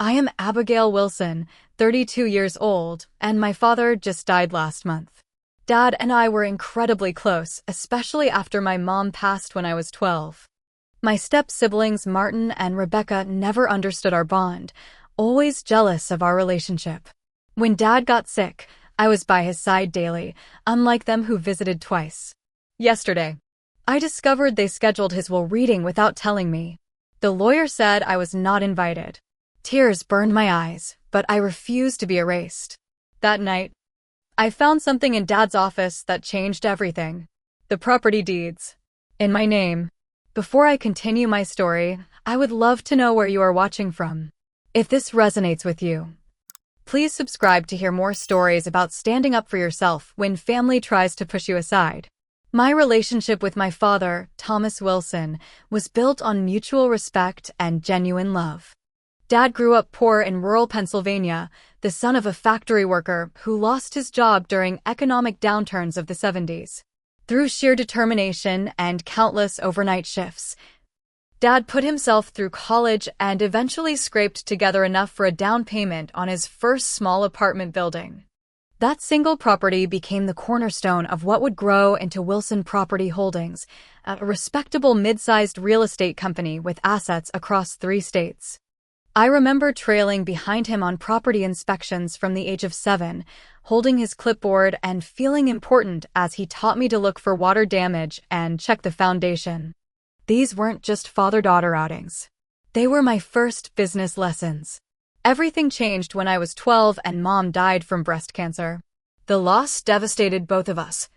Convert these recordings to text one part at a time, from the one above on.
I am Abigail Wilson, 32 years old, and my father just died last month. Dad and I were incredibly close, especially after my mom passed when I was 12. My step-siblings Martin and Rebecca never understood our bond, always jealous of our relationship. When Dad got sick, I was by his side daily, unlike them who visited twice. Yesterday, I discovered they scheduled his will reading without telling me. The lawyer said I was not invited. Tears burned my eyes, but I refused to be erased. That night, I found something in Dad's office that changed everything. The property deeds. In my name. Before I continue my story, I would love to know where you are watching from. If this resonates with you, please subscribe to hear more stories about standing up for yourself when family tries to push you aside. My relationship with my father, Thomas Wilson, was built on mutual respect and genuine love. Dad grew up poor in rural Pennsylvania, the son of a factory worker who lost his job during economic downturns of the 70s. Through sheer determination and countless overnight shifts, Dad put himself through college and eventually scraped together enough for a down payment on his first small apartment building. That single property became the cornerstone of what would grow into Wilson Property Holdings, a respectable mid-sized real estate company with assets across 3 states. I remember trailing behind him on property inspections from the age of 7, holding his clipboard and feeling important as he taught me to look for water damage and check the foundation. These weren't just father-daughter outings. They were my first business lessons. Everything changed when I was 12 and Mom died from breast cancer. The loss devastated both of us,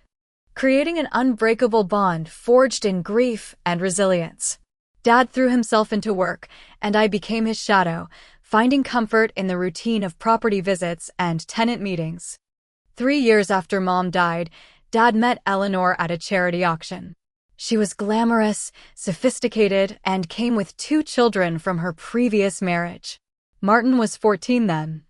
creating an unbreakable bond forged in grief and resilience. Dad threw himself into work, and I became his shadow, finding comfort in the routine of property visits and tenant meetings. 3 years after Mom died, Dad met Eleanor at a charity auction. She was glamorous, sophisticated, and came with 2 children from her previous marriage. Martin was 14 then,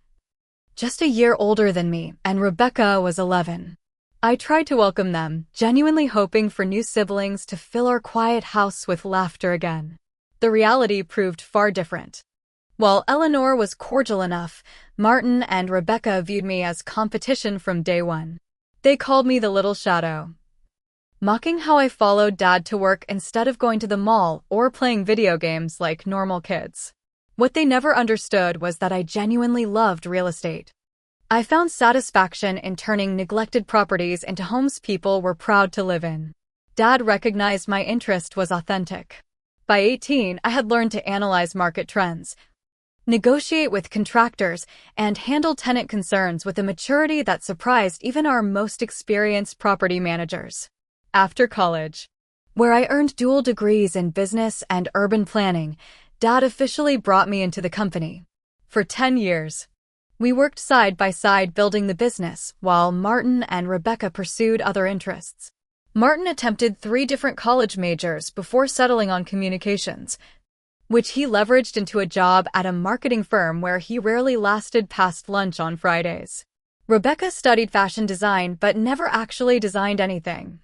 just a year older than me, and Rebecca was 11. I tried to welcome them, genuinely hoping for new siblings to fill our quiet house with laughter again. The reality proved far different. While Eleanor was cordial enough, Martin and Rebecca viewed me as competition from day one. They called me the little shadow, mocking how I followed Dad to work instead of going to the mall or playing video games like normal kids. What they never understood was that I genuinely loved real estate. I found satisfaction in turning neglected properties into homes people were proud to live in. Dad recognized my interest was authentic. By 18, I had learned to analyze market trends, negotiate with contractors, and handle tenant concerns with a maturity that surprised even our most experienced property managers. After college, where I earned dual degrees in business and urban planning, Dad officially brought me into the company. For 10 years, we worked side by side building the business, while Martin and Rebecca pursued other interests. Martin attempted 3 different college majors before settling on communications, which he leveraged into a job at a marketing firm where he rarely lasted past lunch on Fridays. Rebecca studied fashion design but never actually designed anything,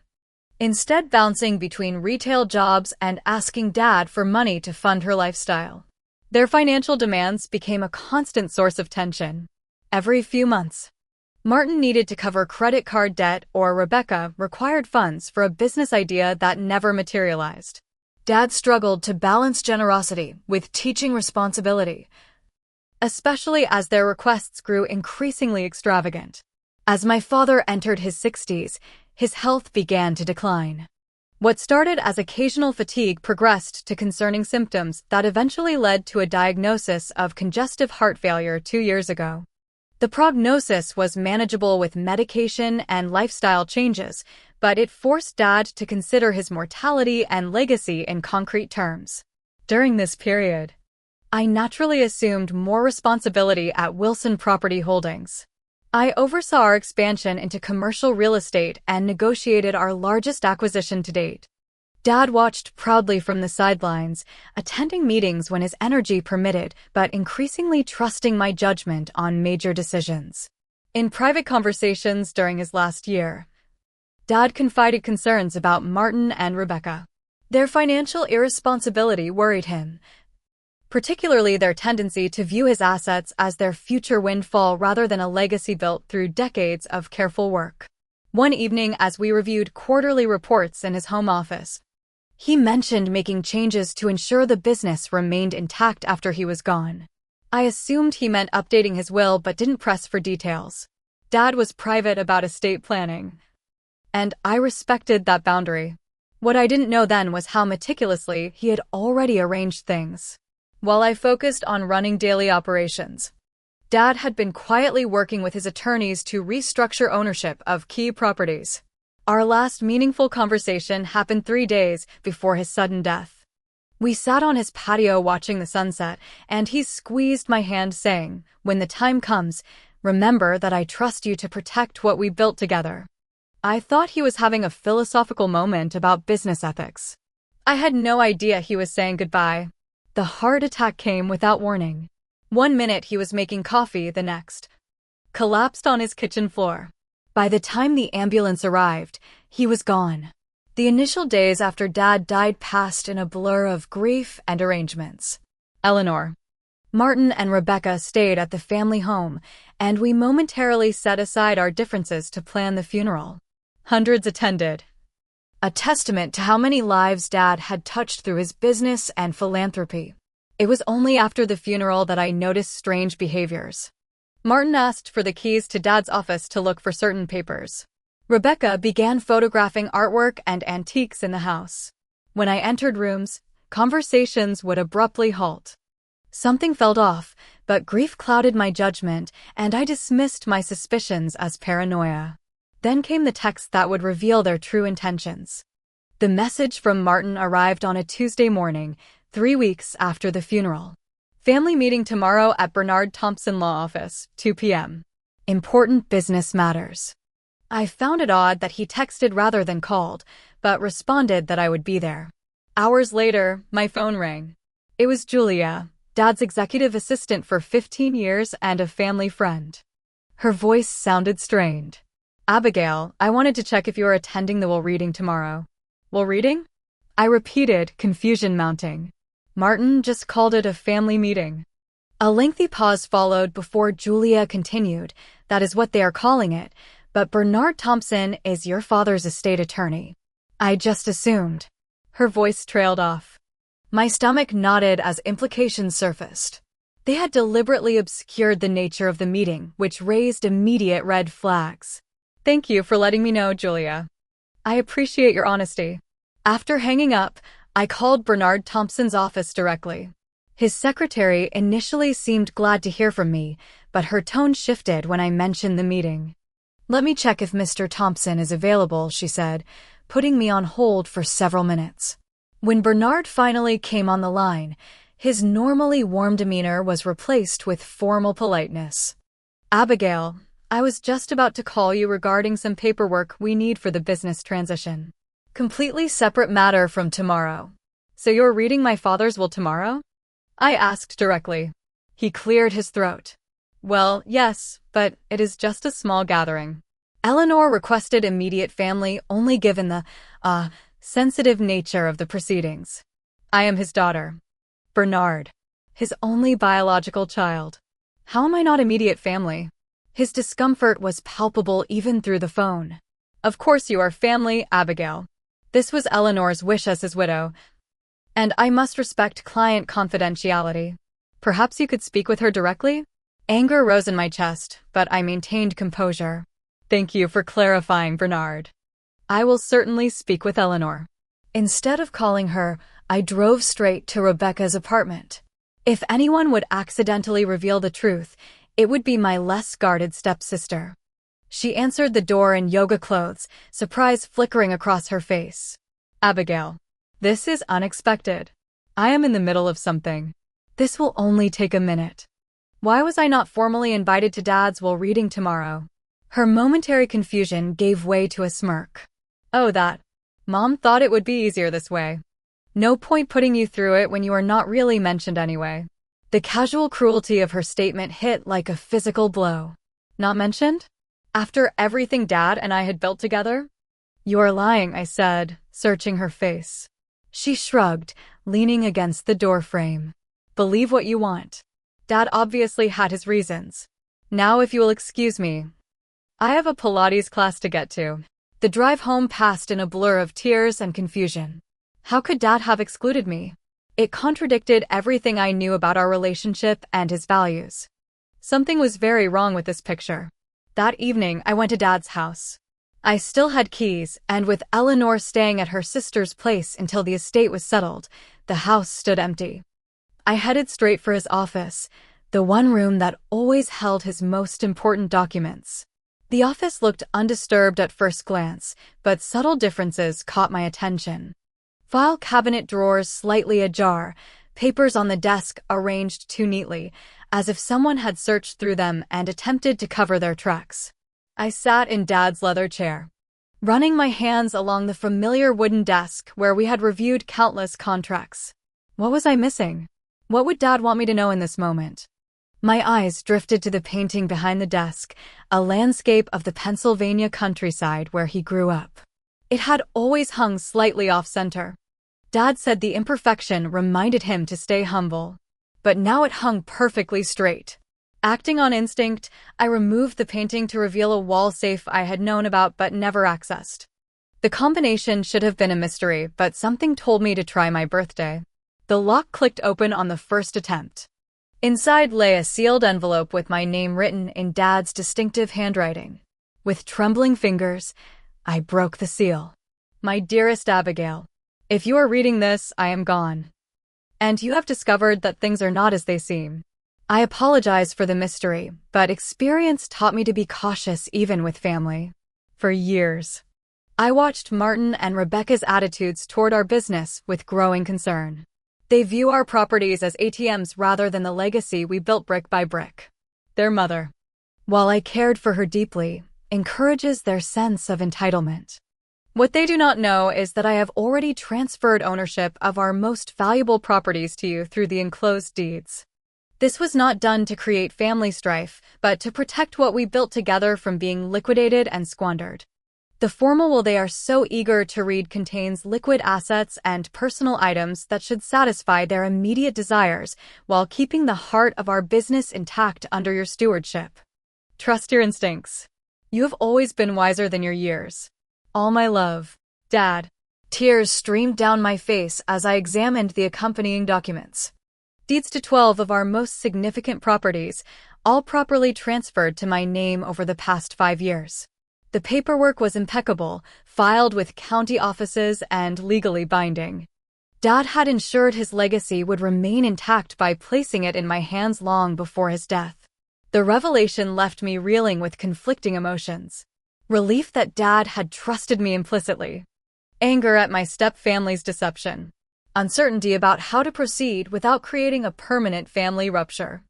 instead bouncing between retail jobs and asking Dad for money to fund her lifestyle. Their financial demands became a constant source of tension. Every few months, Martin needed to cover credit card debt or Rebecca required funds for a business idea that never materialized. Dad struggled to balance generosity with teaching responsibility, especially as their requests grew increasingly extravagant. As my father entered his 60s, his health began to decline. What started as occasional fatigue progressed to concerning symptoms that eventually led to a diagnosis of congestive heart failure 2 years ago. The prognosis was manageable with medication and lifestyle changes, but it forced Dad to consider his mortality and legacy in concrete terms. During this period, I naturally assumed more responsibility at Wilson Property Holdings. I oversaw our expansion into commercial real estate and negotiated our largest acquisition to date. Dad watched proudly from the sidelines, attending meetings when his energy permitted, but increasingly trusting my judgment on major decisions. In private conversations during his last year, Dad confided concerns about Martin and Rebecca. Their financial irresponsibility worried him, particularly their tendency to view his assets as their future windfall rather than a legacy built through decades of careful work. One evening, as we reviewed quarterly reports in his home office, he mentioned making changes to ensure the business remained intact after he was gone. I assumed he meant updating his will but didn't press for details. Dad was private about estate planning, and I respected that boundary. What I didn't know then was how meticulously he had already arranged things. While I focused on running daily operations, Dad had been quietly working with his attorneys to restructure ownership of key properties. Our last meaningful conversation happened 3 days before his sudden death. We sat on his patio watching the sunset, and he squeezed my hand saying, "When the time comes, remember that I trust you to protect what we built together." I thought he was having a philosophical moment about business ethics. I had no idea he was saying goodbye. The heart attack came without warning. 1 minute he was making coffee, the next collapsed on his kitchen floor. By the time the ambulance arrived, he was gone. The initial days after Dad died passed in a blur of grief and arrangements. Eleanor, Martin, and Rebecca stayed at the family home, and we momentarily set aside our differences to plan the funeral. Hundreds attended, a testament to how many lives Dad had touched through his business and philanthropy. It was only after the funeral that I noticed strange behaviors. Martin asked for the keys to Dad's office to look for certain papers. Rebecca began photographing artwork and antiques in the house. When I entered rooms, conversations would abruptly halt. Something felt off, but grief clouded my judgment, and I dismissed my suspicions as paranoia. Then came the text that would reveal their true intentions. The message from Martin arrived on a Tuesday morning, 3 weeks after the funeral. Family meeting tomorrow at Bernard Thompson Law Office, 2 p.m. Important business matters. I found it odd that he texted rather than called, but responded that I would be there. Hours later, my phone rang. It was Julia, Dad's executive assistant for 15 years and a family friend. Her voice sounded strained. "Abigail, I wanted to check if you are attending the will reading tomorrow." "Will reading?" I repeated, confusion mounting. Martin just called it a family meeting. A lengthy pause followed before Julia continued, "That is what they are calling it, but Bernard Thompson is your father's estate attorney." "I just assumed." Her voice trailed off. My stomach knotted as implications surfaced. They had deliberately obscured the nature of the meeting, which raised immediate red flags. "Thank you for letting me know, Julia. I appreciate your honesty." After hanging up, I called Bernard Thompson's office directly. His secretary initially seemed glad to hear from me, but her tone shifted when I mentioned the meeting. "Let me check if Mr. Thompson is available," she said, putting me on hold for several minutes. When Bernard finally came on the line, his normally warm demeanor was replaced with formal politeness. "Abigail, I was just about to call you regarding some paperwork we need for the business transition. Completely separate matter from tomorrow." "So you're reading my father's will tomorrow?" I asked directly. He cleared his throat. "Well, yes, but it is just a small gathering. Eleanor requested immediate family only given the, sensitive nature of the proceedings. I am his daughter. Bernard. His only biological child. How am I not immediate family?" His discomfort was palpable even through the phone. "Of course you are family, Abigail. This was Eleanor's wish as his widow, and I must respect client confidentiality. Perhaps you could speak with her directly?" Anger rose in my chest, but I maintained composure. "Thank you for clarifying, Bernard. I will certainly speak with Eleanor." Instead of calling her, I drove straight to Rebecca's apartment. If anyone would accidentally reveal the truth, it would be my less guarded stepsister. She answered the door in yoga clothes, surprise flickering across her face. "Abigail, this is unexpected. I am in the middle of something. This will only take a minute. Why was I not formally invited to Dad's will reading tomorrow?" Her momentary confusion gave way to a smirk. "Oh, that. Mom thought it would be easier this way. No point putting you through it when you are not really mentioned anyway." The casual cruelty of her statement hit like a physical blow. "Not mentioned? After everything Dad and I had built together?" "You are lying," I said, searching her face. She shrugged, leaning against the doorframe. Believe what you want. Dad obviously had his reasons. Now if you will excuse me, I have a Pilates class to get to. The drive home passed in a blur of tears and confusion. How could Dad have excluded me? It contradicted everything I knew about our relationship and his values. Something was very wrong with this picture. That evening, I went to Dad's house. I still had keys, and with Eleanor staying at her sister's place until the estate was settled, the house stood empty. I headed straight for his office, the one room that always held his most important documents. The office looked undisturbed at first glance, but subtle differences caught my attention. File cabinet drawers slightly ajar, papers on the desk arranged too neatly, as if someone had searched through them and attempted to cover their tracks. I sat in Dad's leather chair, running my hands along the familiar wooden desk where we had reviewed countless contracts. What was I missing? What would Dad want me to know in this moment? My eyes drifted to the painting behind the desk, a landscape of the Pennsylvania countryside where he grew up. It had always hung slightly off-center. Dad said the imperfection reminded him to stay humble. But now it hung perfectly straight. Acting on instinct, I removed the painting to reveal a wall safe I had known about but never accessed. The combination should have been a mystery, but something told me to try my birthday. The lock clicked open on the first attempt. Inside lay a sealed envelope with my name written in Dad's distinctive handwriting. With trembling fingers, I broke the seal. My dearest Abigail, if you are reading this, I am gone. And you have discovered that things are not as they seem. I apologize for the mystery, but experience taught me to be cautious even with family. For years, I watched Martin and Rebecca's attitudes toward our business with growing concern. They view our properties as ATMs rather than the legacy we built brick by brick. Their mother, while I cared for her deeply, encourages their sense of entitlement. What they do not know is that I have already transferred ownership of our most valuable properties to you through the enclosed deeds. This was not done to create family strife, but to protect what we built together from being liquidated and squandered. The formal will they are so eager to read contains liquid assets and personal items that should satisfy their immediate desires while keeping the heart of our business intact under your stewardship. Trust your instincts. You have always been wiser than your years. All my love, Dad. Tears streamed down my face as I examined the accompanying documents. Deeds to 12 of our most significant properties, all properly transferred to my name over the past 5 years. The paperwork was impeccable, filed with county offices and legally binding. Dad had ensured his legacy would remain intact by placing it in my hands long before his death. The revelation left me reeling with conflicting emotions. Relief that Dad had trusted me implicitly. Anger at my step-family's deception. Uncertainty about how to proceed without creating a permanent family rupture.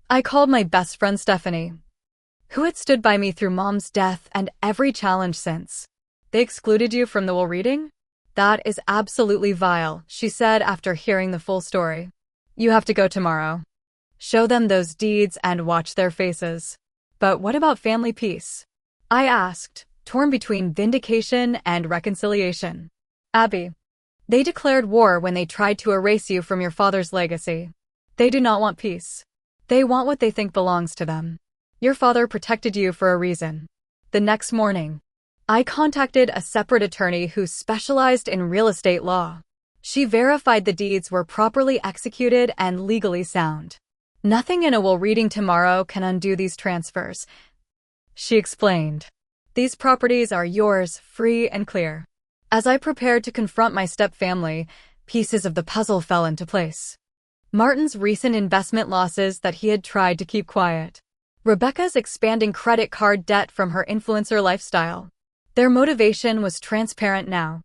I called my best friend Stephanie, who had stood by me through Mom's death and every challenge since. They excluded you from the will reading? That is absolutely vile, she said after hearing the full story. You have to go tomorrow. Show them those deeds and watch their faces. But what about family peace? I asked, torn between vindication and reconciliation. Abby, they declared war when they tried to erase you from your father's legacy. They do not want peace. They want what they think belongs to them. Your father protected you for a reason. The next morning, I contacted a separate attorney who specialized in real estate law. She verified the deeds were properly executed and legally sound. Nothing in a will reading tomorrow can undo these transfers, she explained. These properties are yours, free and clear. As I prepared to confront my step-family, pieces of the puzzle fell into place. Martin's recent investment losses that he had tried to keep quiet. Rebecca's expanding credit card debt from her influencer lifestyle. Their motivation was transparent now.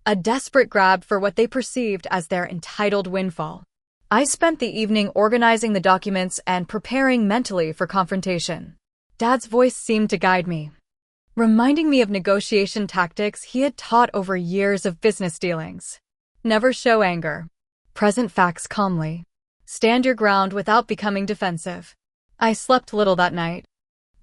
A desperate grab for what they perceived as their entitled windfall. I spent the evening organizing the documents and preparing mentally for confrontation. Dad's voice seemed to guide me, reminding me of negotiation tactics he had taught over years of business dealings. Never show anger. Present facts calmly. Stand your ground without becoming defensive. I slept little that night,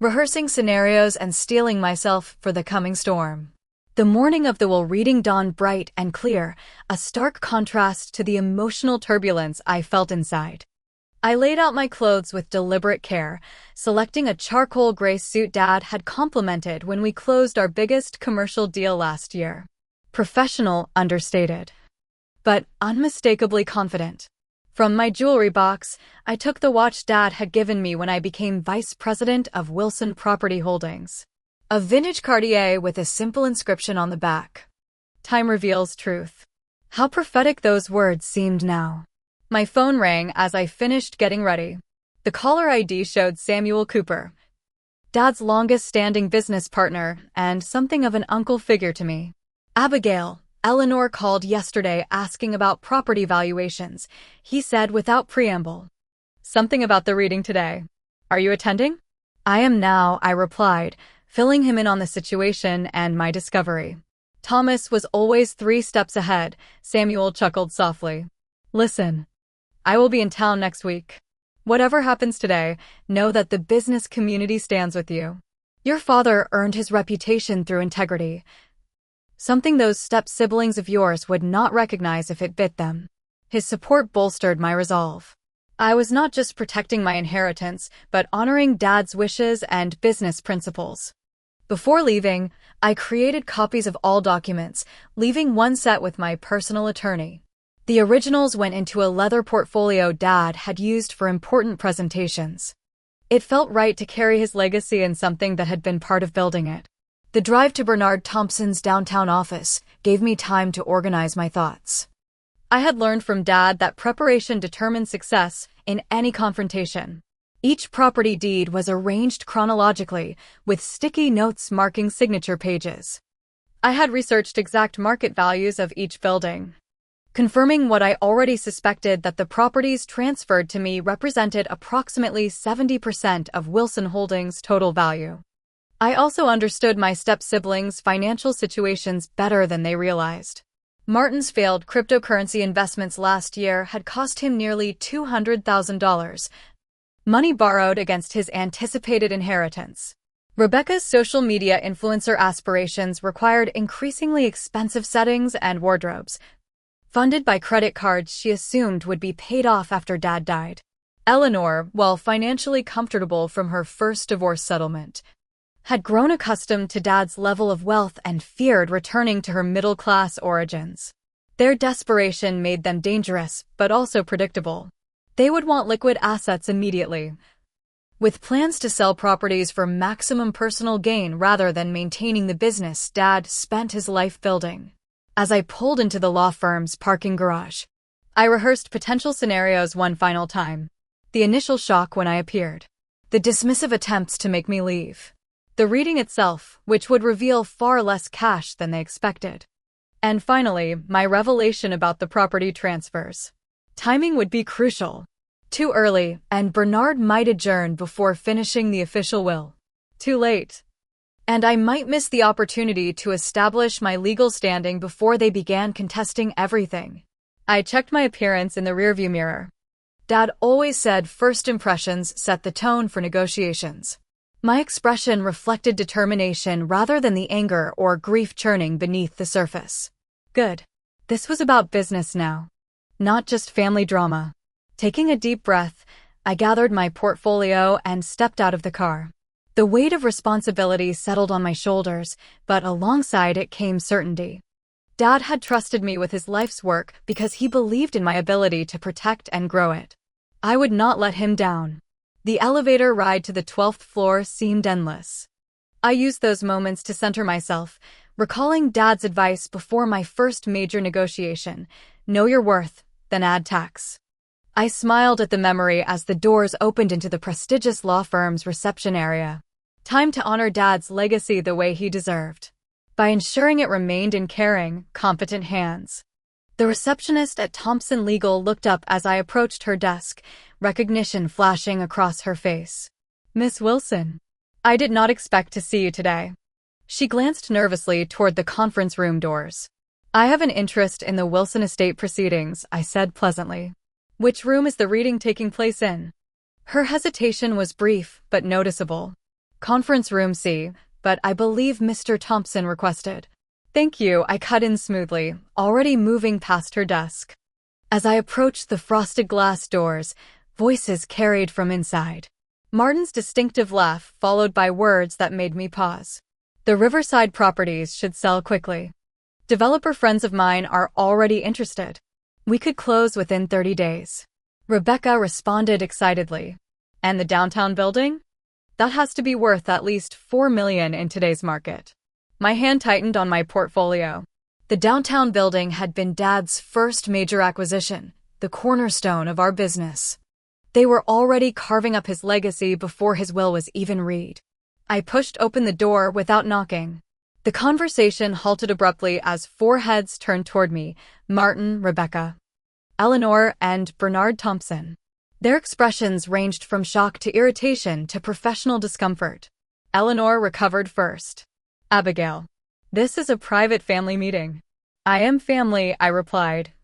rehearsing scenarios and steeling myself for the coming storm. The morning of the will reading dawned bright and clear, a stark contrast to the emotional turbulence I felt inside. I laid out my clothes with deliberate care, selecting a charcoal gray suit Dad had complimented when we closed our biggest commercial deal last year. Professional, understated, but unmistakably confident. From my jewelry box, I took the watch Dad had given me when I became vice president of Wilson Property Holdings. A vintage Cartier with a simple inscription on the back. Time reveals truth. How prophetic those words seemed now. My phone rang as I finished getting ready. The caller ID showed Samuel Cooper, Dad's longest-standing business partner and something of an uncle figure to me. Abigail, Eleanor called yesterday asking about property valuations, he said without preamble. Something about the reading today. Are you attending? I am now, I replied, filling him in on the situation and my discovery. Thomas was always 3 steps ahead, Samuel chuckled softly. Listen. I will be in town next week. Whatever happens today, know that the business community stands with you. Your father earned his reputation through integrity, something those step-siblings of yours would not recognize if it bit them. His support bolstered my resolve. I was not just protecting my inheritance, but honoring Dad's wishes and business principles. Before leaving, I created copies of all documents, leaving one set with my personal attorney. The originals went into a leather portfolio Dad had used for important presentations. It felt right to carry his legacy in something that had been part of building it. The drive to Bernard Thompson's downtown office gave me time to organize my thoughts. I had learned from Dad that preparation determined success in any confrontation. Each property deed was arranged chronologically, with sticky notes marking signature pages. I had researched exact market values of each building, confirming what I already suspected, that the properties transferred to me represented approximately 70% of Wilson Holdings' total value. I also understood my step-siblings' financial situations better than they realized. Martin's failed cryptocurrency investments last year had cost him nearly $200,000, money borrowed against his anticipated inheritance. Rebecca's social media influencer aspirations required increasingly expensive settings and wardrobes, funded by credit cards she assumed would be paid off after Dad died. Eleanor, while financially comfortable from her first divorce settlement, had grown accustomed to Dad's level of wealth and feared returning to her middle-class origins. Their desperation made them dangerous, but also predictable. They would want liquid assets immediately, with plans to sell properties for maximum personal gain rather than maintaining the business Dad spent his life building. As I pulled into the law firm's parking garage, I rehearsed potential scenarios one final time. The initial shock when I appeared. The dismissive attempts to make me leave. The reading itself, which would reveal far less cash than they expected. And finally, my revelation about the property transfers. Timing would be crucial. Too early, and Bernard might adjourn before finishing the official will. Too late, and I might miss the opportunity to establish my legal standing before they began contesting everything. I checked my appearance in the rearview mirror. Dad always said first impressions set the tone for negotiations. My expression reflected determination rather than the anger or grief churning beneath the surface. Good. This was about business now, not just family drama. Taking a deep breath, I gathered my portfolio and stepped out of the car. The weight of responsibility settled on my shoulders, but alongside it came certainty. Dad had trusted me with his life's work because he believed in my ability to protect and grow it. I would not let him down. The elevator ride to the 12th floor seemed endless. I used those moments to center myself, recalling Dad's advice before my first major negotiation: know your worth, then add tax. I smiled at the memory as the doors opened into the prestigious law firm's reception area. Time to honor Dad's legacy the way he deserved, by ensuring it remained in caring, competent hands. The receptionist at Thompson Legal looked up as I approached her desk, recognition flashing across her face. Miss Wilson, I did not expect to see you today. She glanced nervously toward the conference room doors. I have an interest in the Wilson estate proceedings, I said pleasantly. Which room is the reading taking place in? Her hesitation was brief but noticeable. Conference room C, but I believe Mr. Thompson requested. Thank you, I cut in smoothly, already moving past her desk. As I approached the frosted glass doors, Voices carried from inside. Martin's distinctive laugh, followed by words that made me pause. The Riverside properties should sell quickly. Developer friends of mine are already interested. We could close within 30 days. Rebecca responded excitedly. And the downtown building? That has to be worth at least $4 million in today's market. My hand tightened on my portfolio. The downtown building had been Dad's first major acquisition, the cornerstone of our business. They were already carving up his legacy before his will was even read. I pushed open the door without knocking. The conversation halted abruptly as 4 heads turned toward me: Martin, Rebecca, Eleanor, and Bernard Thompson. Their expressions ranged from shock to irritation to professional discomfort. Eleanor recovered first. Abigail, this is a private family meeting. I am family, I replied,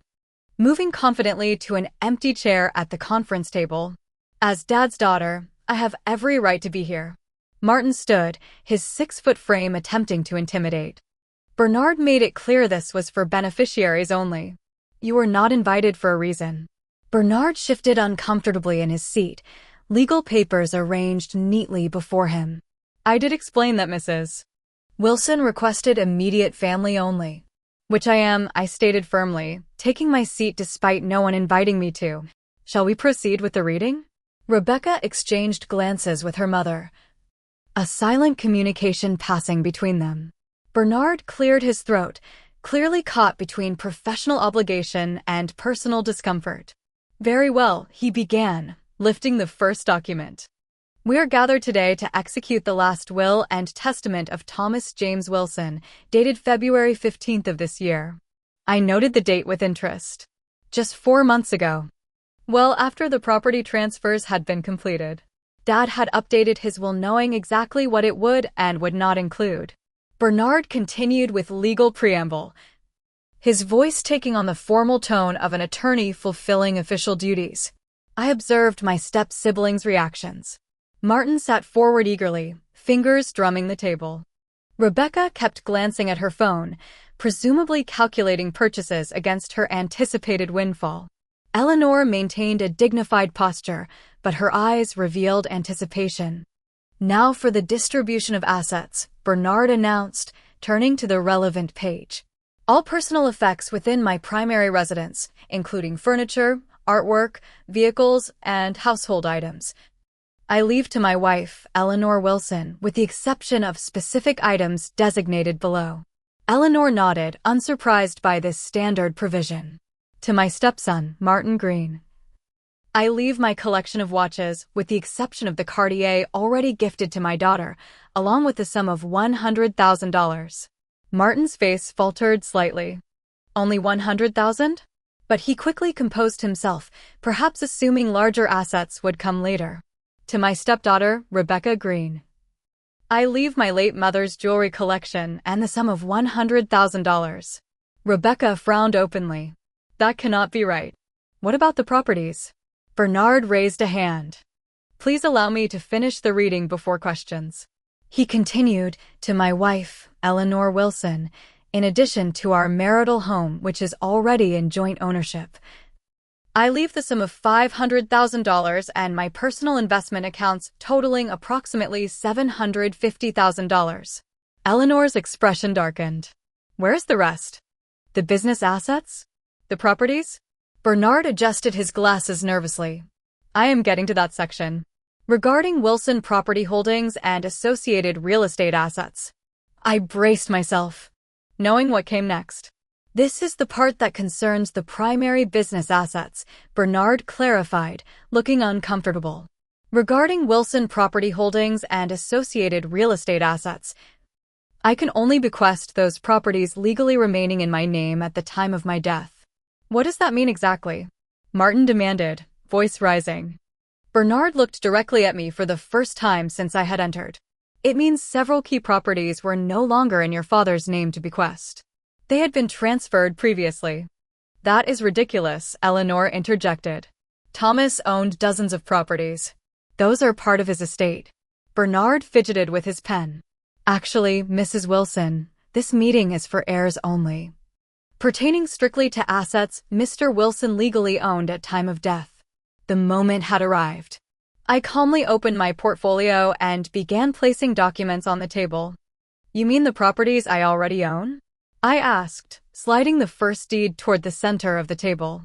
moving confidently to an empty chair at the conference table. As Dad's daughter, I have every right to be here. Martin stood, his 6-foot frame attempting to intimidate. Bernard made it clear this was for beneficiaries only. You were not invited for a reason. Bernard shifted uncomfortably in his seat, legal papers arranged neatly before him. I did explain that Mrs. Wilson requested immediate family only. Which I stated firmly, taking my seat despite no one inviting me to. Shall we proceed with the reading? Rebecca exchanged glances with her mother, a silent communication passing between them. Bernard cleared his throat, clearly caught between professional obligation and personal discomfort. Very well, he began, lifting the first document. We are gathered today to execute the last will and testament of Thomas James Wilson, dated February 15th of this year. I noted the date with interest. Just 4 months ago. Well, after the property transfers had been completed. Dad had updated his will knowing exactly what it would and would not include. Bernard continued with legal preamble, his voice taking on the formal tone of an attorney fulfilling official duties. I observed my step-siblings' reactions. Martin sat forward eagerly, fingers drumming the table. Rebecca kept glancing at her phone, presumably calculating purchases against her anticipated windfall. Eleanor maintained a dignified posture, but her eyes revealed anticipation. Now for the distribution of assets, Bernard announced, turning to the relevant page. All personal effects within my primary residence, including furniture, artwork, vehicles, and household items, I leave to my wife, Eleanor Wilson, with the exception of specific items designated below. Eleanor nodded, unsurprised by this standard provision. To my stepson, Martin Green, I leave my collection of watches, with the exception of the Cartier already gifted to my daughter, along with the sum of $100,000. Martin's face faltered slightly. Only $100,000? But he quickly composed himself, perhaps assuming larger assets would come later. To my stepdaughter, Rebecca Green, I leave my late mother's jewelry collection and the sum of $100,000. Rebecca frowned openly. That cannot be right. What about the properties? Bernard raised a hand. Please allow me to finish the reading before questions. He continued, to my wife, Eleanor Wilson, in addition to our marital home which is already in joint ownership, I leave the sum of $500,000 and my personal investment accounts totaling approximately $750,000. Eleanor's expression darkened. Where's the rest? The business assets? The properties? Bernard adjusted his glasses nervously. I am getting to that section. Regarding Wilson Property Holdings and associated real estate assets. I braced myself, knowing what came next. This is the part that concerns the primary business assets, Bernard clarified, looking uncomfortable. Regarding Wilson Property Holdings and associated real estate assets, I can only bequest those properties legally remaining in my name at the time of my death. What does that mean exactly? Martin demanded, voice rising. Bernard looked directly at me for the first time since I had entered. It means several key properties were no longer in your father's name to bequest. They had been transferred previously. That is ridiculous, Eleanor interjected. Thomas owned dozens of properties. Those are part of his estate. Bernard fidgeted with his pen. Actually, Mrs. Wilson, this meeting is for heirs only. Pertaining strictly to assets Mr. Wilson legally owned at time of death. The moment had arrived. I calmly opened my portfolio and began placing documents on the table. You mean the properties I already own? I asked, sliding the first deed toward the center of the table.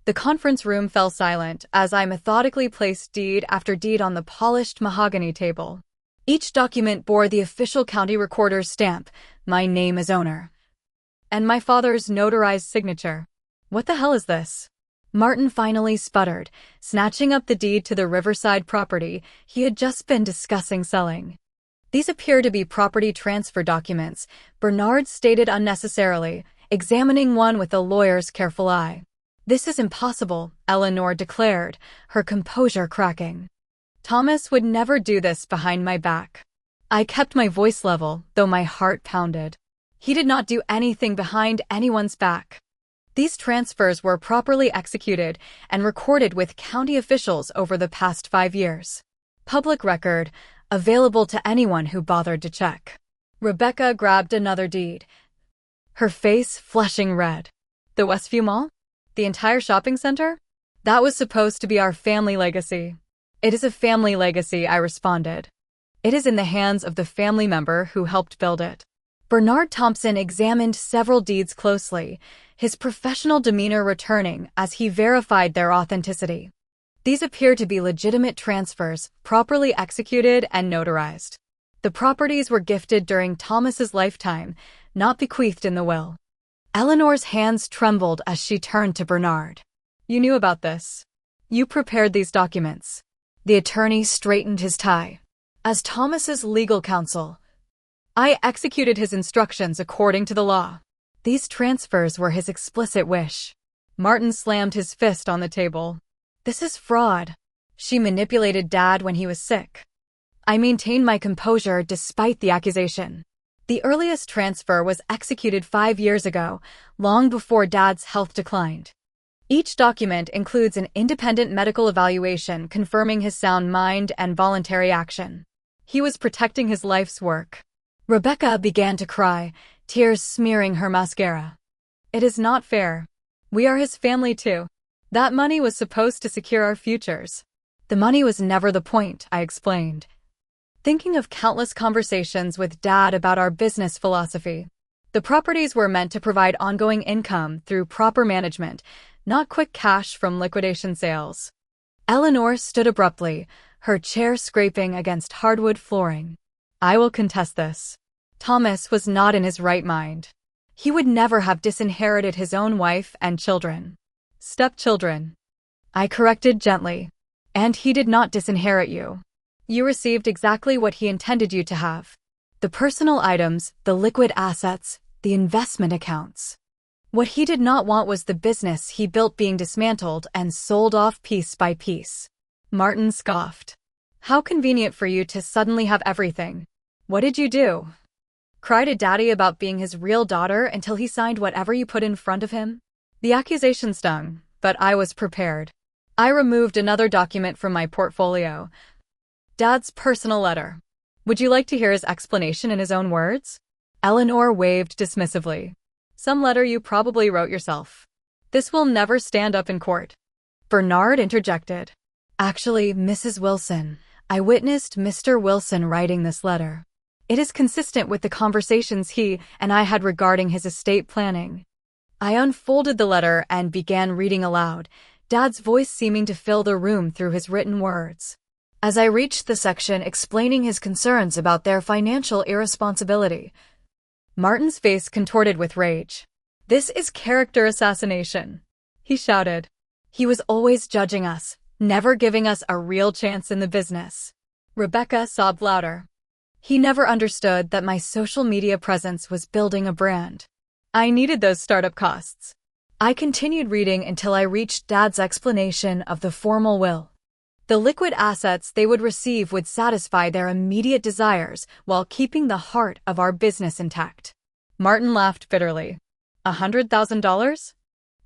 The conference room fell silent as I methodically placed deed after deed on the polished mahogany table. Each document bore the official county recorder's stamp, my name as owner, and my father's notarized signature. What the hell is this? Martin finally sputtered, snatching up the deed to the Riverside property he had just been discussing selling. These appear to be property transfer documents, Bernard stated unnecessarily, examining one with a lawyer's careful eye. This is impossible, Eleanor declared, her composure cracking. Thomas would never do this behind my back. I kept my voice level, though my heart pounded. He did not do anything behind anyone's back. These transfers were properly executed and recorded with county officials over the past 5 years. Public record, available to anyone who bothered to check. Rebecca grabbed another deed, her face flushing red. The Westview Mall? The entire shopping center? That was supposed to be our family legacy. It is a family legacy, I responded. It is in the hands of the family member who helped build it. Bernard Thompson examined several deeds closely, his professional demeanor returning as he verified their authenticity. These appear to be legitimate transfers, properly executed and notarized. The properties were gifted during Thomas's lifetime, not bequeathed in the will. Eleanor's hands trembled as she turned to Bernard. You knew about this. You prepared these documents. The attorney straightened his tie. As Thomas's legal counsel, I executed his instructions according to the law. These transfers were his explicit wish. Martin slammed his fist on the table. This is fraud. She manipulated Dad when he was sick. I maintained my composure despite the accusation. The earliest transfer was executed 5 years ago, long before Dad's health declined. Each document includes an independent medical evaluation confirming his sound mind and voluntary action. He was protecting his life's work. Rebecca began to cry, tears smearing her mascara. It is not fair. We are his family too. That money was supposed to secure our futures. The money was never the point, I explained, thinking of countless conversations with Dad about our business philosophy. The properties were meant to provide ongoing income through proper management, not quick cash from liquidation sales. Eleanor stood abruptly, her chair scraping against hardwood flooring. I will contest this. Thomas was not in his right mind. He would never have disinherited his own wife and children. Stepchildren. I corrected gently. And he did not disinherit you. You received exactly what he intended you to have. The personal items, the liquid assets, the investment accounts. What he did not want was the business he built being dismantled and sold off piece by piece. Martin scoffed. How convenient for you to suddenly have everything. What did you do? Cry to Daddy about being his real daughter until he signed whatever you put in front of him? The accusation stung, but I was prepared. I removed another document from my portfolio. Dad's personal letter. Would you like to hear his explanation in his own words? Eleanor waved dismissively. Some letter you probably wrote yourself. This will never stand up in court. Bernard interjected. Actually, Mrs. Wilson, I witnessed Mr. Wilson writing this letter. It is consistent with the conversations he and I had regarding his estate planning. I unfolded the letter and began reading aloud, Dad's voice seeming to fill the room through his written words. As I reached the section explaining his concerns about their financial irresponsibility, Martin's face contorted with rage. This is character assassination, he shouted. He was always judging us, never giving us a real chance in the business. Rebecca sobbed louder. He never understood that my social media presence was building a brand. I needed those startup costs. I continued reading until I reached Dad's explanation of the formal will. The liquid assets they would receive would satisfy their immediate desires while keeping the heart of our business intact. Martin laughed bitterly. $100,000?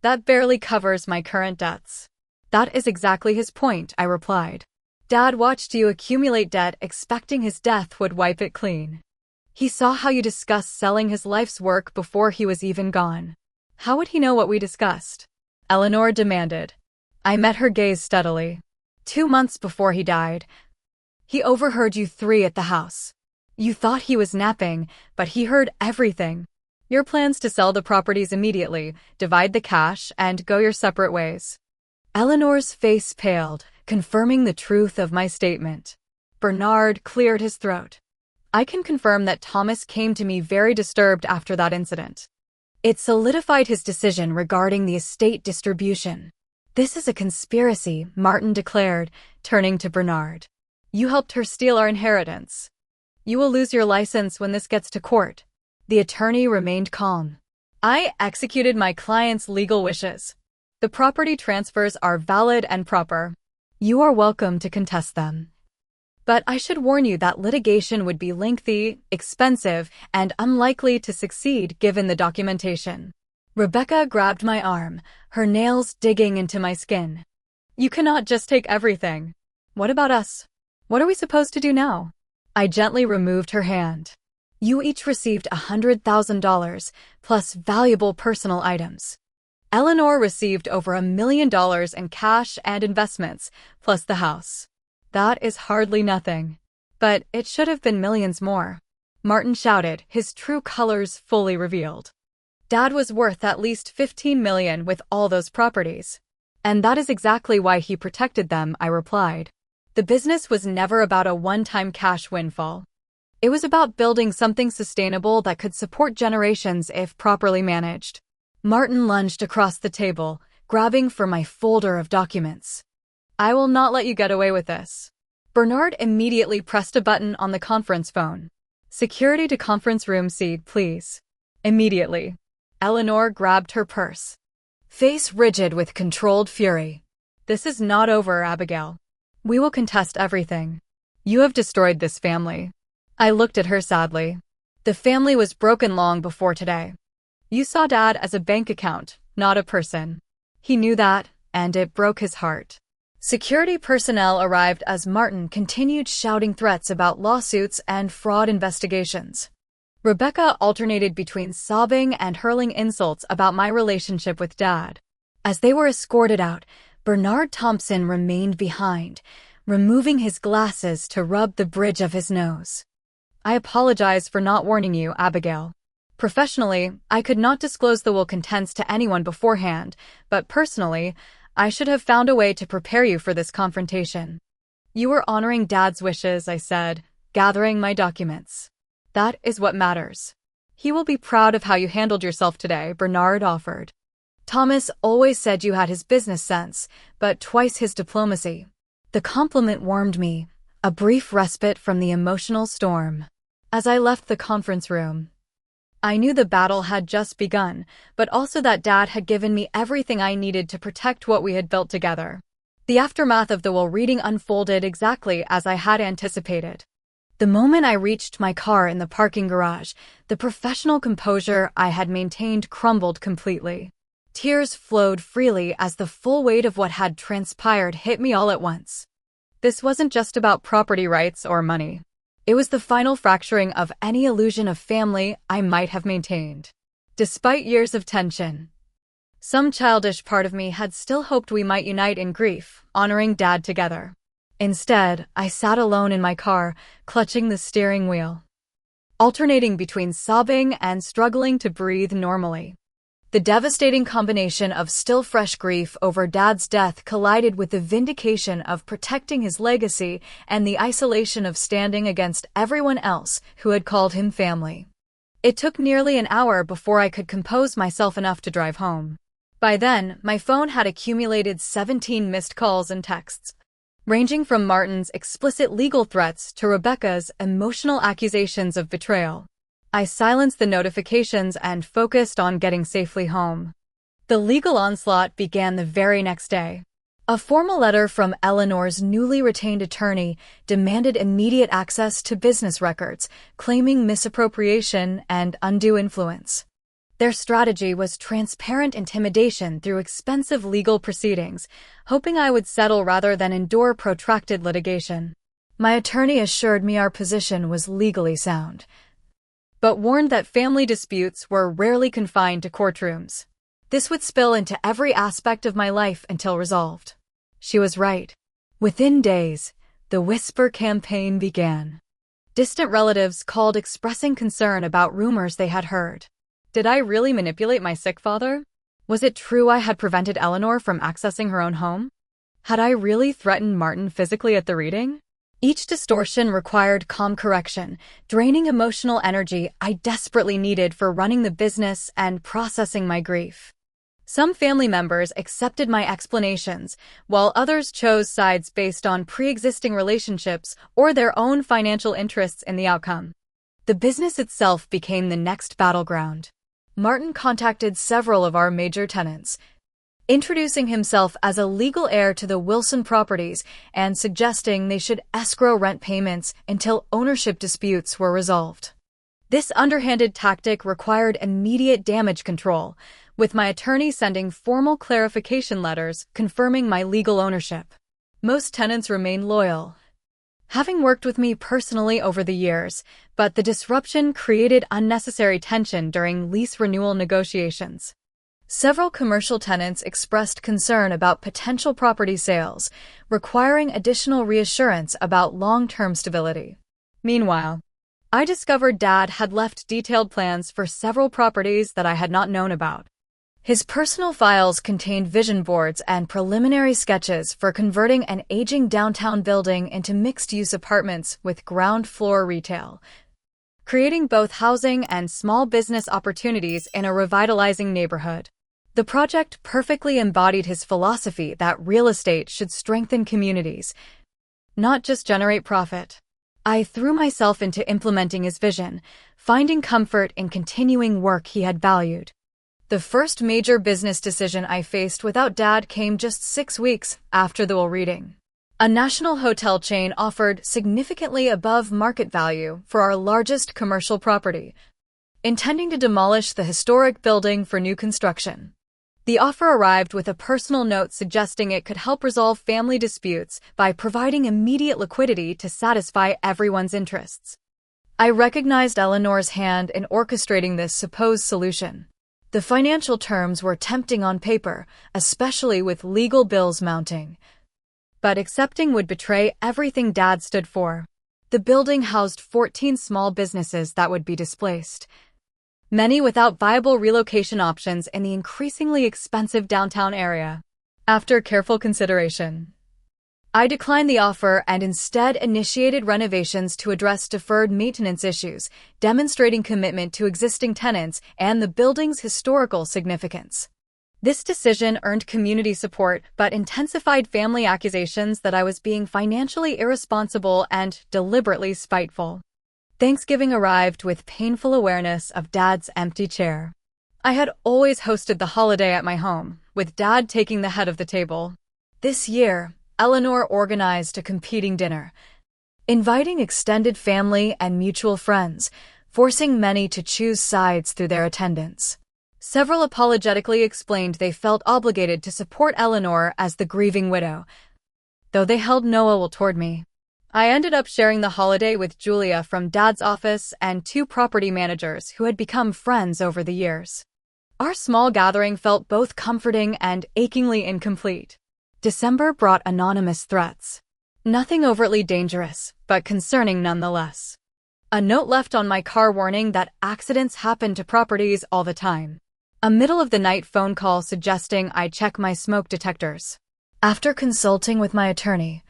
That barely covers my current debts. That is exactly his point, I replied. Dad watched you accumulate debt expecting his death would wipe it clean. He saw how you discussed selling his life's work before he was even gone. How would he know what we discussed? Eleanor demanded. I met her gaze steadily. 2 months before he died, he overheard you three at the house. You thought he was napping, but he heard everything. Your plans to sell the properties immediately, divide the cash, and go your separate ways. Eleanor's face paled, confirming the truth of my statement. Bernard cleared his throat. I can confirm that Thomas came to me very disturbed after that incident. It solidified his decision regarding the estate distribution. This is a conspiracy, Martin declared, turning to Bernard. You helped her steal our inheritance. You will lose your license when this gets to court. The attorney remained calm. I executed my client's legal wishes. The property transfers are valid and proper. You are welcome to contest them. But I should warn you that litigation would be lengthy, expensive, and unlikely to succeed given the documentation. Rebecca grabbed my arm, her nails digging into my skin. You cannot just take everything. What about us? What are we supposed to do now? I gently removed her hand. You each received $100,000, plus valuable personal items. Eleanor received over $1 million in cash and investments, plus the house. That is hardly nothing. But it should have been millions more. Martin shouted, his true colors fully revealed. Dad was worth at least $15 million with all those properties. And that is exactly why he protected them, I replied. The business was never about a one-time cash windfall. It was about building something sustainable that could support generations if properly managed. Martin lunged across the table, grabbing for my folder of documents. I will not let you get away with this. Bernard immediately pressed a button on the conference phone. Security to conference room C, please. Immediately. Eleanor grabbed her purse. Face rigid with controlled fury. This is not over, Abigail. We will contest everything. You have destroyed this family. I looked at her sadly. The family was broken long before today. You saw Dad as a bank account, not a person. He knew that, and it broke his heart. Security personnel arrived as Martin continued shouting threats about lawsuits and fraud investigations. Rebecca alternated between sobbing and hurling insults about my relationship with Dad. As they were escorted out, Bernard Thompson remained behind, removing his glasses to rub the bridge of his nose. I apologize for not warning you, Abigail. Professionally, I could not disclose the will contents to anyone beforehand, but personally, I should have found a way to prepare you for this confrontation. You were honoring Dad's wishes, I said, gathering my documents. That is what matters. He will be proud of how you handled yourself today, Bernard offered. Thomas always said you had his business sense, but twice his diplomacy. The compliment warmed me, a brief respite from the emotional storm. As I left the conference room, I knew the battle had just begun, but also that Dad had given me everything I needed to protect what we had built together. The aftermath of the will reading unfolded exactly as I had anticipated. The moment I reached my car in the parking garage, the professional composure I had maintained crumbled completely. Tears flowed freely as the full weight of what had transpired hit me all at once. This wasn't just about property rights or money. It was the final fracturing of any illusion of family I might have maintained. Despite years of tension, some childish part of me had still hoped we might unite in grief, honoring Dad together. Instead, I sat alone in my car, clutching the steering wheel, alternating between sobbing and struggling to breathe normally. The devastating combination of still fresh grief over Dad's death collided with the vindication of protecting his legacy and the isolation of standing against everyone else who had called him family. It took nearly an hour before I could compose myself enough to drive home. By then, my phone had accumulated 17 missed calls and texts, ranging from Martin's explicit legal threats to Rebecca's emotional accusations of betrayal. I silenced the notifications and focused on getting safely home. The legal onslaught began the very next day. A formal letter from Eleanor's newly retained attorney demanded immediate access to business records, claiming misappropriation and undue influence. Their strategy was transparent intimidation through expensive legal proceedings, hoping I would settle rather than endure protracted litigation. My attorney assured me our position was legally sound, but warned that family disputes were rarely confined to courtrooms. This would spill into every aspect of my life until resolved. She was right. Within days, the Whisper campaign began. Distant relatives called expressing concern about rumors they had heard. Did I really manipulate my sick father? Was it true I had prevented Eleanor from accessing her own home? Had I really threatened Martin physically at the reading? Each distortion required calm correction, draining emotional energy I desperately needed for running the business and processing my grief. Some family members accepted my explanations, while others chose sides based on pre-existing relationships or their own financial interests in the outcome. The business itself became the next battleground. Martin contacted several of our major tenants, introducing himself as a legal heir to the Wilson properties and suggesting they should escrow rent payments until ownership disputes were resolved. This underhanded tactic required immediate damage control, with my attorney sending formal clarification letters confirming my legal ownership. Most tenants remained loyal, having worked with me personally over the years, but the disruption created unnecessary tension during lease renewal negotiations. Several commercial tenants expressed concern about potential property sales, requiring additional reassurance about long-term stability. Meanwhile, I discovered Dad had left detailed plans for several properties that I had not known about. His personal files contained vision boards and preliminary sketches for converting an aging downtown building into mixed-use apartments with ground-floor retail, creating both housing and small business opportunities in a revitalizing neighborhood. The project perfectly embodied his philosophy that real estate should strengthen communities, not just generate profit. I threw myself into implementing his vision, finding comfort in continuing work he had valued. The first major business decision I faced without Dad came just 6 weeks after the will reading. A national hotel chain offered significantly above market value for our largest commercial property, intending to demolish the historic building for new construction. The offer arrived with a personal note suggesting it could help resolve family disputes by providing immediate liquidity to satisfy everyone's interests. I recognized Eleanor's hand in orchestrating this supposed solution. The financial terms were tempting on paper, especially with legal bills mounting. But accepting would betray everything Dad stood for. The building housed 14 small businesses that would be displaced, many without viable relocation options in the increasingly expensive downtown area. After careful consideration, I declined the offer and instead initiated renovations to address deferred maintenance issues, demonstrating commitment to existing tenants and the building's historical significance. This decision earned community support but intensified family accusations that I was being financially irresponsible and deliberately spiteful. Thanksgiving arrived with painful awareness of Dad's empty chair. I had always hosted the holiday at my home, with Dad taking the head of the table. This year, Eleanor organized a competing dinner, inviting extended family and mutual friends, forcing many to choose sides through their attendance. Several apologetically explained they felt obligated to support Eleanor as the grieving widow, though they held no ill will toward me. I ended up sharing the holiday with Julia from Dad's office and 2 property managers who had become friends over the years. Our small gathering felt both comforting and achingly incomplete. December brought anonymous threats. Nothing overtly dangerous, but concerning nonetheless. A note left on my car warning that accidents happen to properties all the time. A middle-of-the-night phone call suggesting I check my smoke detectors. After consulting with my attorney,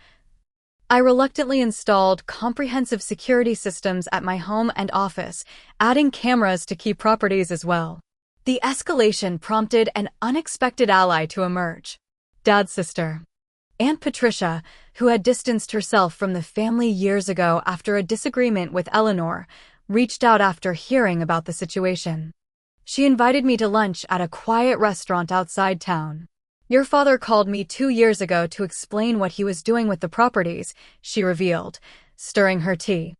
I reluctantly installed comprehensive security systems at my home and office, adding cameras to key properties as well. The escalation prompted an unexpected ally to emerge. Dad's sister, Aunt Patricia, who had distanced herself from the family years ago after a disagreement with Eleanor, reached out after hearing about the situation. She invited me to lunch at a quiet restaurant outside town. "Your father called me 2 years ago to explain what he was doing with the properties," she revealed, stirring her tea.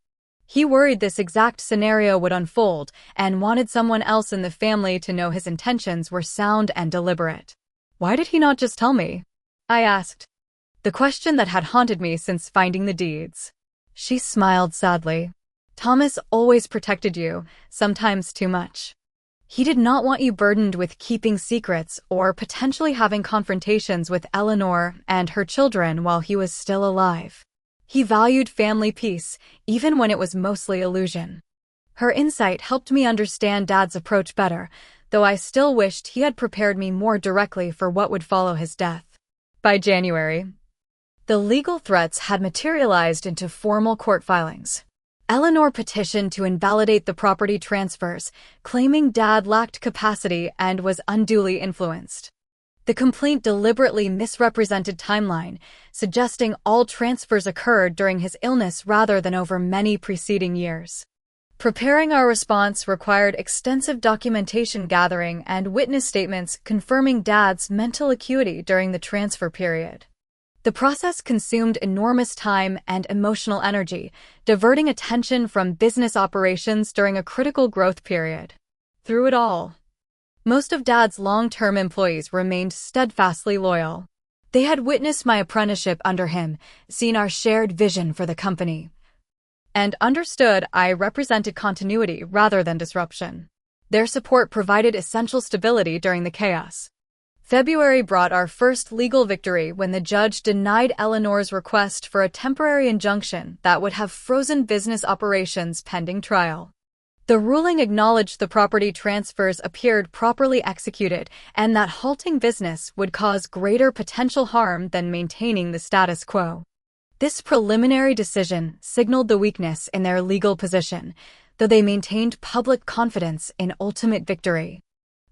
"He worried this exact scenario would unfold and wanted someone else in the family to know his intentions were sound and deliberate." "Why did he not just tell me?" I asked, the question that had haunted me since finding the deeds. She smiled sadly. "Thomas always protected you, sometimes too much. He did not want you burdened with keeping secrets or potentially having confrontations with Eleanor and her children while he was still alive. He valued family peace, even when it was mostly illusion. Her insight helped me understand Dad's approach better, though I still wished he had prepared me more directly for what would follow his death. By January, the legal threats had materialized into formal court filings. Eleanor petitioned to invalidate the property transfers, claiming Dad lacked capacity and was unduly influenced. The complaint deliberately misrepresented timeline, suggesting all transfers occurred during his illness rather than over many preceding years. Preparing our response required extensive documentation gathering and witness statements confirming Dad's mental acuity during the transfer period. The process consumed enormous time and emotional energy, diverting attention from business operations during a critical growth period. Through it all, most of Dad's long-term employees remained steadfastly loyal. They had witnessed my apprenticeship under him, seen our shared vision for the company, and understood I represented continuity rather than disruption. Their support provided essential stability during the chaos. February brought our first legal victory when the judge denied Eleanor's request for a temporary injunction that would have frozen business operations pending trial. The ruling acknowledged the property transfers appeared properly executed and that halting business would cause greater potential harm than maintaining the status quo. This preliminary decision signaled the weakness in their legal position, though they maintained public confidence in ultimate victory.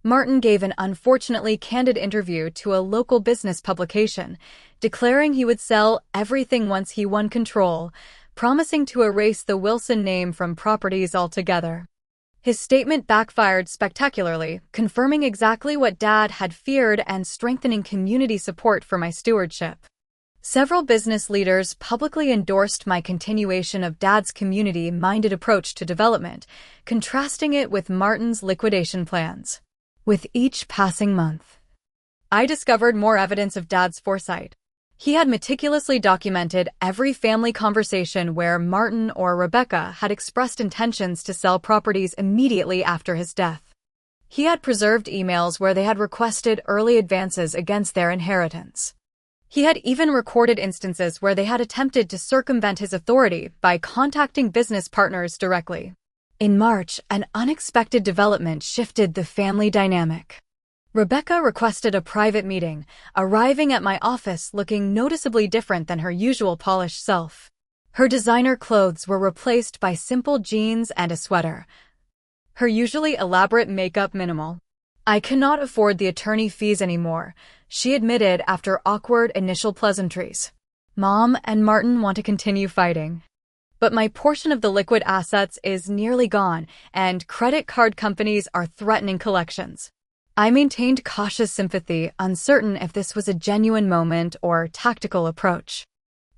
Martin gave an unfortunately candid interview to a local business publication, declaring he would sell everything once he won control, promising to erase the Wilson name from properties altogether. His statement backfired spectacularly, confirming exactly what Dad had feared and strengthening community support for my stewardship. Several business leaders publicly endorsed my continuation of Dad's community-minded approach to development, contrasting it with Martin's liquidation plans. With each passing month, I discovered more evidence of Dad's foresight. He had meticulously documented every family conversation where Martin or Rebecca had expressed intentions to sell properties immediately after his death. He had preserved emails where they had requested early advances against their inheritance. He had even recorded instances where they had attempted to circumvent his authority by contacting business partners directly. In March, an unexpected development shifted the family dynamic. Rebecca requested a private meeting, arriving at my office looking noticeably different than her usual polished self. Her designer clothes were replaced by simple jeans and a sweater. Her usually elaborate makeup minimal. "I cannot afford the attorney fees anymore," she admitted after awkward initial pleasantries. "Mom and Martin want to continue fighting, but my portion of the liquid assets is nearly gone, and credit card companies are threatening collections." I maintained cautious sympathy, uncertain if this was a genuine moment or tactical approach.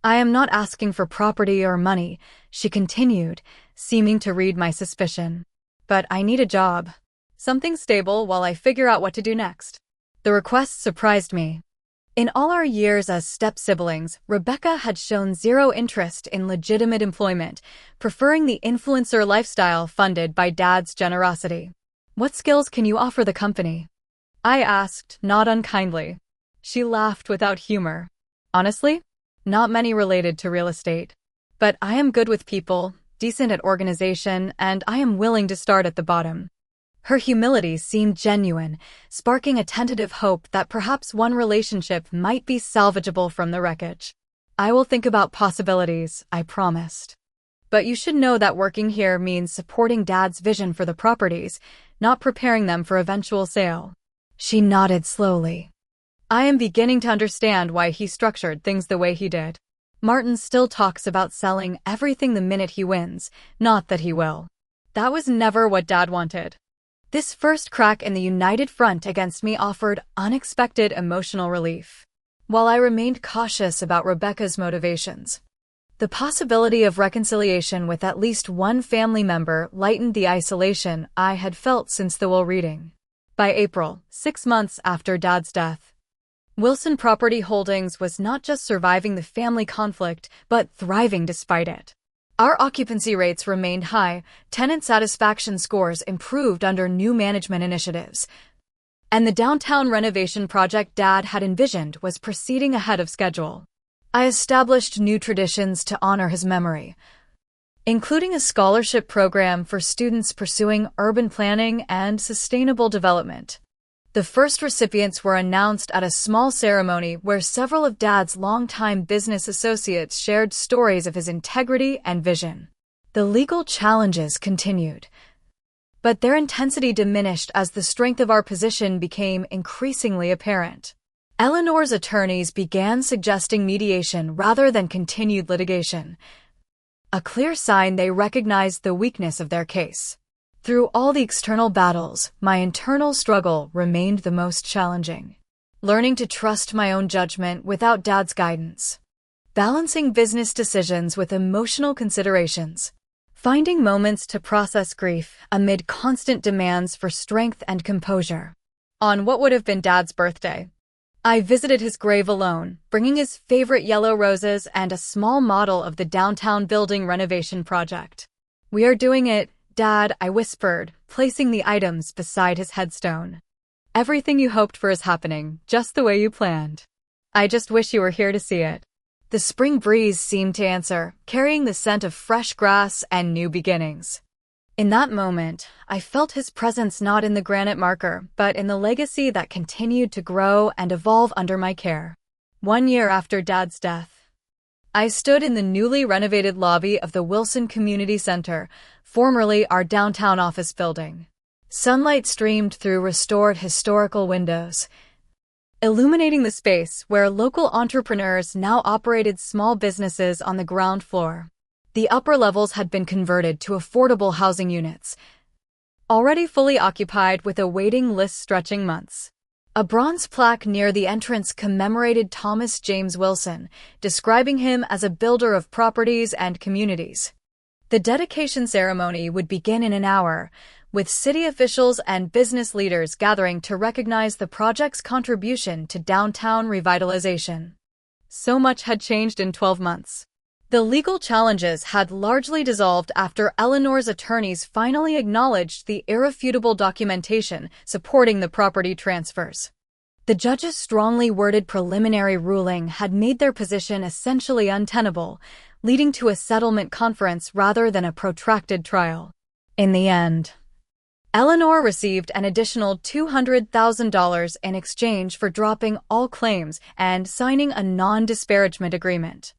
"I am not asking for property or money," she continued, seeming to read my suspicion. "But I need a job. Something stable while I figure out what to do next." The request surprised me. In all our years as step-siblings, Rebecca had shown zero interest in legitimate employment, preferring the influencer lifestyle funded by Dad's generosity. "What skills can you offer the company?" I asked, not unkindly. She laughed without humor. "Honestly, not many related to real estate. But I am good with people, decent at organization, and I am willing to start at the bottom." Her humility seemed genuine, sparking a tentative hope that perhaps one relationship might be salvageable from the wreckage. "I will think about possibilities," I promised. "But you should know that working here means supporting Dad's vision for the properties, not preparing them for eventual sale." She nodded slowly. "I am beginning to understand why he structured things the way he did. Martin still talks about selling everything the minute he wins, not that he will. That was never what Dad wanted." This first crack in the united front against me offered unexpected emotional relief. While I remained cautious about Rebecca's motivations, the possibility of reconciliation with at least one family member lightened the isolation I had felt since the will reading. By April, 6 months after Dad's death, Wilson Property Holdings was not just surviving the family conflict, but thriving despite it. Our occupancy rates remained high, tenant satisfaction scores improved under new management initiatives, and the downtown renovation project Dad had envisioned was proceeding ahead of schedule. I established new traditions to honor his memory, including a scholarship program for students pursuing urban planning and sustainable development. The first recipients were announced at a small ceremony where several of Dad's longtime business associates shared stories of his integrity and vision. The legal challenges continued, but their intensity diminished as the strength of our position became increasingly apparent. Eleanor's attorneys began suggesting mediation rather than continued litigation, a clear sign they recognized the weakness of their case. Through all the external battles, my internal struggle remained the most challenging. Learning to trust my own judgment without Dad's guidance. Balancing business decisions with emotional considerations. Finding moments to process grief amid constant demands for strength and composure. On what would have been Dad's birthday, I visited his grave alone, bringing his favorite yellow roses and a small model of the downtown building renovation project. "We are doing it, Dad," I whispered, placing the items beside his headstone. "Everything you hoped for is happening, just the way you planned. I just wish you were here to see it." The spring breeze seemed to answer, carrying the scent of fresh grass and new beginnings. In that moment, I felt his presence not in the granite marker, but in the legacy that continued to grow and evolve under my care. 1 year after Dad's death, I stood in the newly renovated lobby of the Wilson Community Center, formerly our downtown office building. Sunlight streamed through restored historical windows, illuminating the space where local entrepreneurs now operated small businesses on the ground floor. The upper levels had been converted to affordable housing units, already fully occupied with a waiting list stretching months. A bronze plaque near the entrance commemorated Thomas James Wilson, describing him as a builder of properties and communities. The dedication ceremony would begin in an hour, with city officials and business leaders gathering to recognize the project's contribution to downtown revitalization. So much had changed in 12 months. The legal challenges had largely dissolved after Eleanor's attorneys finally acknowledged the irrefutable documentation supporting the property transfers. The judge's strongly worded preliminary ruling had made their position essentially untenable, leading to a settlement conference rather than a protracted trial. In the end, Eleanor received an additional $200,000 in exchange for dropping all claims and signing a non-disparagement agreement.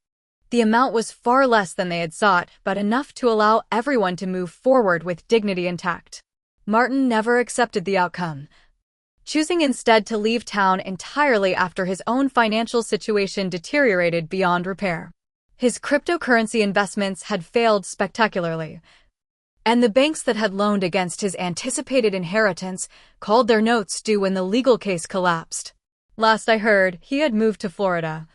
The amount was far less than they had sought, but enough to allow everyone to move forward with dignity intact. Martin never accepted the outcome, choosing instead to leave town entirely after his own financial situation deteriorated beyond repair. His cryptocurrency investments had failed spectacularly, and the banks that had loaned against his anticipated inheritance called their notes due when the legal case collapsed. Last I heard, he had moved to Florida,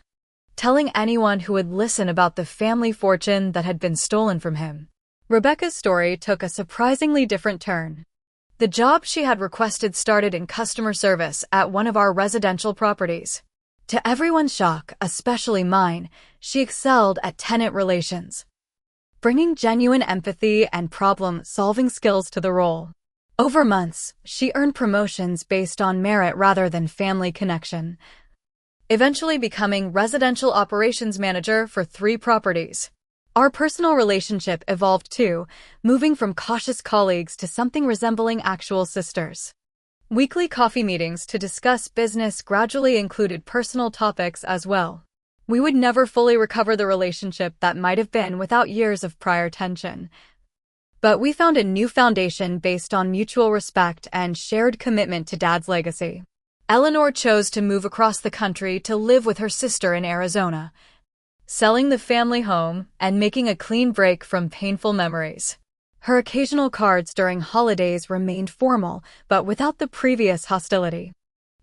telling anyone who would listen about the family fortune that had been stolen from him. Rebecca's story took a surprisingly different turn. The job she had requested started in customer service at one of our residential properties. To everyone's shock, especially mine, she excelled at tenant relations, bringing genuine empathy and problem-solving skills to the role. Over months, she earned promotions based on merit rather than family connection, eventually becoming residential operations manager for 3 properties. Our personal relationship evolved too, moving from cautious colleagues to something resembling actual sisters. Weekly coffee meetings to discuss business gradually included personal topics as well. We would never fully recover the relationship that might have been without years of prior tension. But we found a new foundation based on mutual respect and shared commitment to Dad's legacy. Eleanor chose to move across the country to live with her sister in Arizona, selling the family home and making a clean break from painful memories. Her occasional cards during holidays remained formal, but without the previous hostility.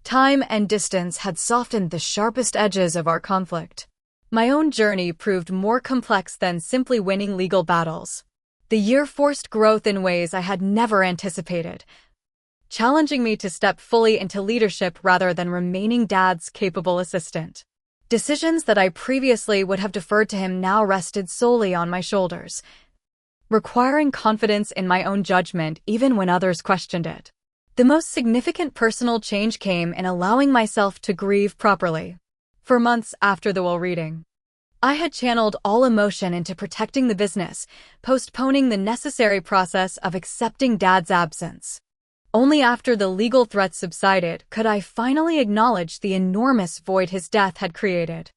Time and distance had softened the sharpest edges of our conflict. My own journey proved more complex than simply winning legal battles. The year forced growth in ways I had never anticipated, challenging me to step fully into leadership rather than remaining Dad's capable assistant. Decisions that I previously would have deferred to him now rested solely on my shoulders, requiring confidence in my own judgment even when others questioned it. The most significant personal change came in allowing myself to grieve properly. For months after the will reading, I had channeled all emotion into protecting the business, postponing the necessary process of accepting Dad's absence. Only after the legal threats subsided could I finally acknowledge the enormous void his death had created.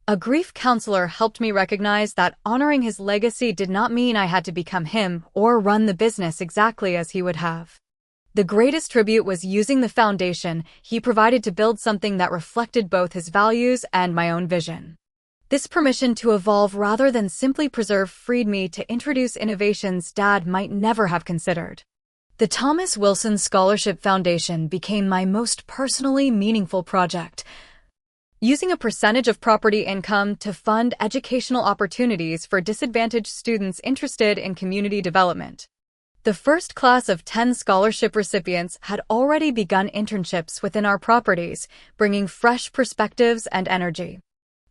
A grief counselor helped me recognize that honoring his legacy did not mean I had to become him or run the business exactly as he would have. The greatest tribute was using the foundation he provided to build something that reflected both his values and my own vision. This permission to evolve rather than simply preserve freed me to introduce innovations Dad might never have considered. The Thomas Wilson Scholarship Foundation became my most personally meaningful project, using a percentage of property income to fund educational opportunities for disadvantaged students interested in community development. The first class of 10 scholarship recipients had already begun internships within our properties, bringing fresh perspectives and energy.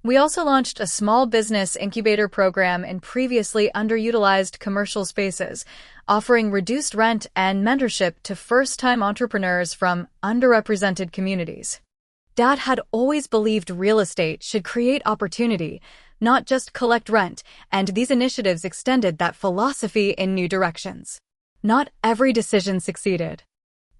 We also launched a small business incubator program in previously underutilized commercial spaces, offering reduced rent and mentorship to first-time entrepreneurs from underrepresented communities. Dad had always believed real estate should create opportunity, not just collect rent, and these initiatives extended that philosophy in new directions. Not every decision succeeded.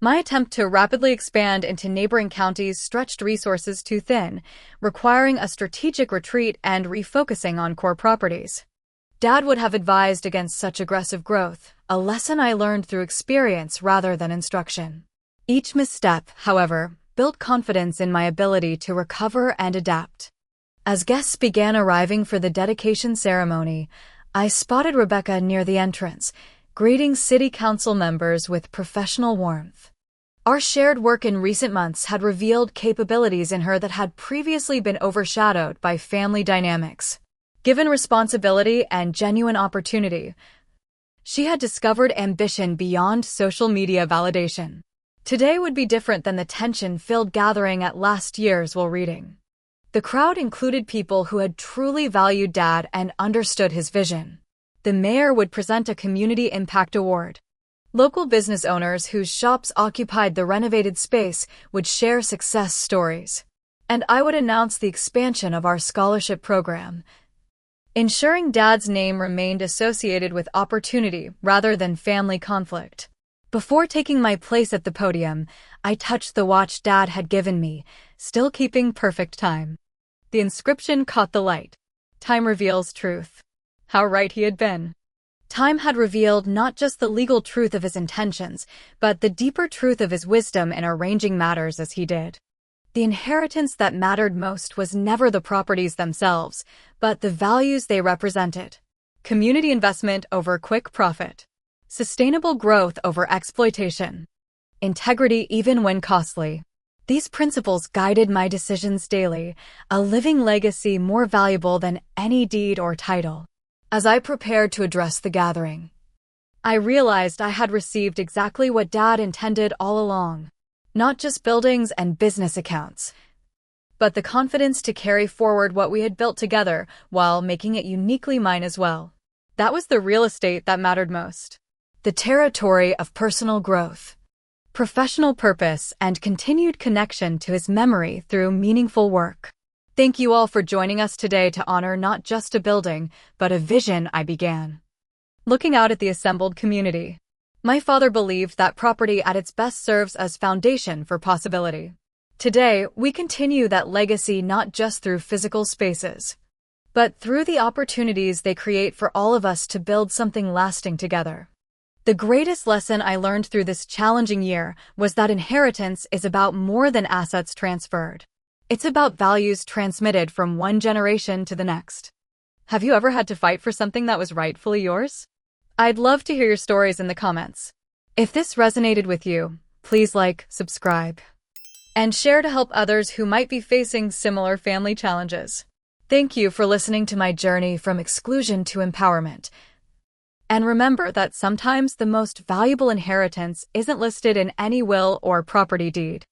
My attempt to rapidly expand into neighboring counties stretched resources too thin, requiring a strategic retreat and refocusing on core properties. Dad would have advised against such aggressive growth, a lesson I learned through experience rather than instruction. Each misstep, however, built confidence in my ability to recover and adapt. As guests began arriving for the dedication ceremony, I spotted Rebecca near the entrance, greeting city council members with professional warmth. Our shared work in recent months had revealed capabilities in her that had previously been overshadowed by family dynamics. Given responsibility and genuine opportunity, she had discovered ambition beyond social media validation. Today would be different than the tension-filled gathering at last year's will reading. The crowd included people who had truly valued Dad and understood his vision. The mayor would present a Community Impact Award. Local business owners whose shops occupied the renovated space would share success stories. And I would announce the expansion of our scholarship program, ensuring Dad's name remained associated with opportunity rather than family conflict. Before taking my place at the podium, I touched the watch Dad had given me, still keeping perfect time. The inscription caught the light. Time reveals truth. How right he had been. Time had revealed not just the legal truth of his intentions, but the deeper truth of his wisdom in arranging matters as he did. The inheritance that mattered most was never the properties themselves, but the values they represented. Community investment over quick profit. Sustainable growth over exploitation. Integrity even when costly. These principles guided my decisions daily, a living legacy more valuable than any deed or title. As I prepared to address the gathering, I realized I had received exactly what Dad intended all along. Not just buildings and business accounts, but the confidence to carry forward what we had built together while making it uniquely mine as well. That was the real estate that mattered most. The territory of personal growth, professional purpose, and continued connection to his memory through meaningful work. Thank you all for joining us today to honor not just a building, but a vision I began. Looking out at the assembled community, my father believed that property at its best serves as foundation for possibility. Today, we continue that legacy not just through physical spaces, but through the opportunities they create for all of us to build something lasting together. The greatest lesson I learned through this challenging year was that inheritance is about more than assets transferred. It's about values transmitted from one generation to the next. Have you ever had to fight for something that was rightfully yours? I'd love to hear your stories in the comments. If this resonated with you, please like, subscribe, and share to help others who might be facing similar family challenges. Thank you for listening to my journey from exclusion to empowerment. And remember that sometimes the most valuable inheritance isn't listed in any will or property deed.